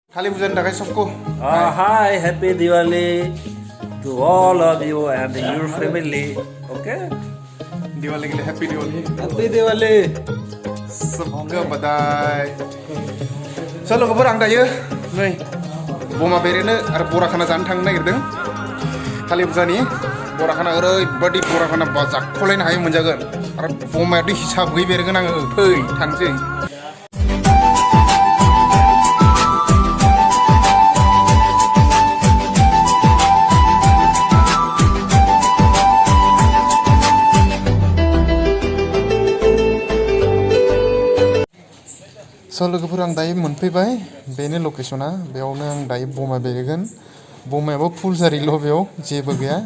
Kali pujan dah सबको Hi, happy Diwali to all of you and your family. Okay? Diwali के लिए happy Diwali Happy Diwali. सबको बधाई चलो खबर आं दायो नै बमा बेरेनो आरो बरा खाना जानो थांनो नागिरदों कालि पुजानि बरा खाना ओरैबादि बरा खाना जाखलायनो हायो मोनजागोन आरो बमायाथ' हिसाबै बेरगोन आङो फै थांसै So लोगोफोर आं दायो मोनफैबाय बेनो लकेशना बेयावनो आं दायो बमा बेरगोन बमायाबो फुलजारिल' बेयाव जेबो गैया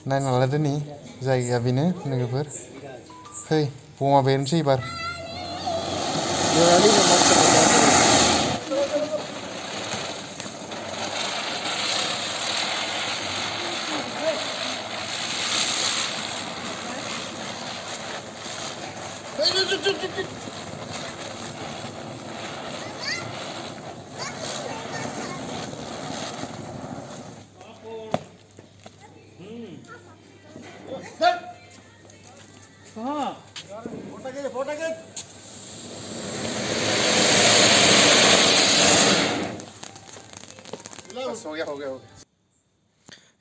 नायना लादो नै जायगाया बेनो लोगोफोर फै बमा बेरनोसै एबार हो गया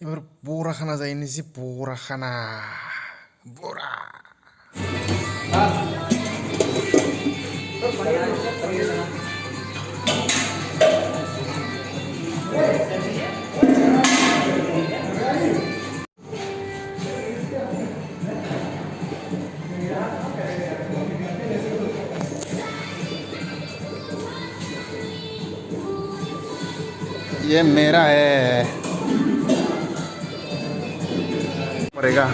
इबार बरा खाना जाहैनोसै बरा खाना बरा ये मेरा है पड़ेगा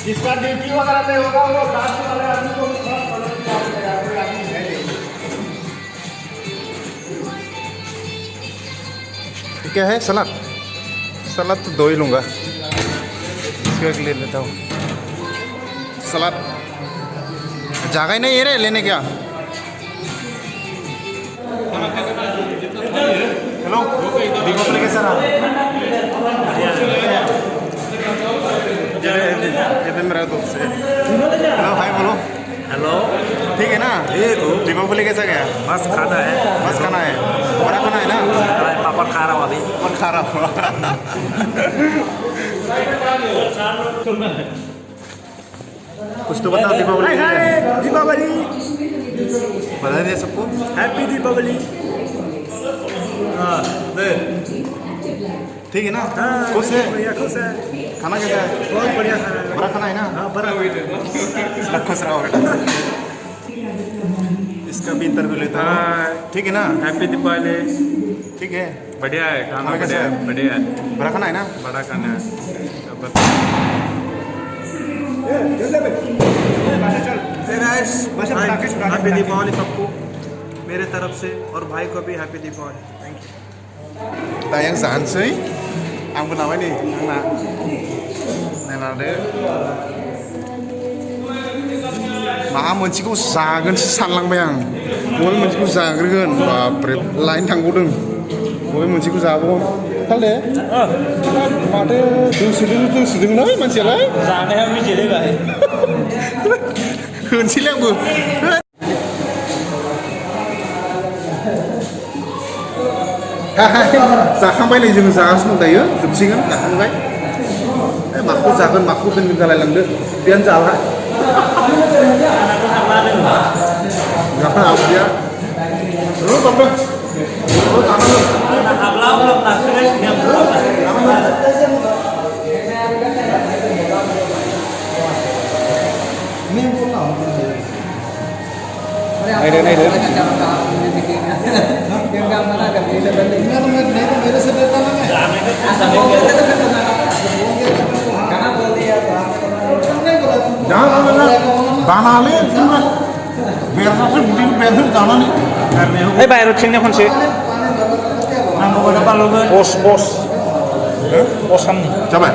जिसका ड्यूटी वगैरह नहीं होगा वो रात वाले आदमी को क्या है सलाद सलाद तो दो ही लूँगा इसका ले लेता हूँ सलाद जगह ही नहीं है रे लेने क्या हेलो दीपावली कैसा रहा कितने मेरा दोस्त से हेलो हाय बोलो Hello. ठीक है ना दीपावली कैसा गया मस्त खाना है. बस खाना है बड़ा खाना है ना पापड़ खा रहा हूँ अभी. और खा रहा हुआ कुछ तो बताओ दीपावली दीपावली बधाई दे सबको हैप्पी दीपावली. हाँ ठीक है ना खुश है बढ़िया खुश है. खाना कैसा है बहुत बढ़िया खाना है. बड़ा खाना है ना हाँ बड़ा खुश रहो बेटा इसका भी इंटरव्यू लेता हूँ ठीक है ना हैप्पी दीपावली. ठीक है बढ़िया है खाना. खाना कैसा है? बढ़िया है. बड़ा खाना है ना बड़ा खाना है. हैप्पी दीपावली सबको मेरे तरफ से और भाई को भी हैप्पी दीपावली. Thank you. दा yang जानोसै आंबो लाबाय नै आंना नायलादो माबा मोनसेखौ जागोनसो सानलांबाय आं बबे मोनसेखौ जाग्रोगोन बापरे लाइन थांबावदों बबे मोनसेखौ जाबावगोन खालदे माथो दोसोदोंलै मानसियालाय जानाया मिथिले भाई. होनसैलै आंबो जाखांबाय नै जोङो जागासिनो दं दायो जोबसिगोन जाखांबाय माखौ जागोन माखौ दोनगोन जालायलांदो बेयानो जाला जाखां आबुया र' बाबा दानालै बेरनासो बुदिनो बेरहो दानानै ओइ बाहेराव थिंनो खनसे नांगौ बायदि बानलुगोन बस खालामनि जाबाय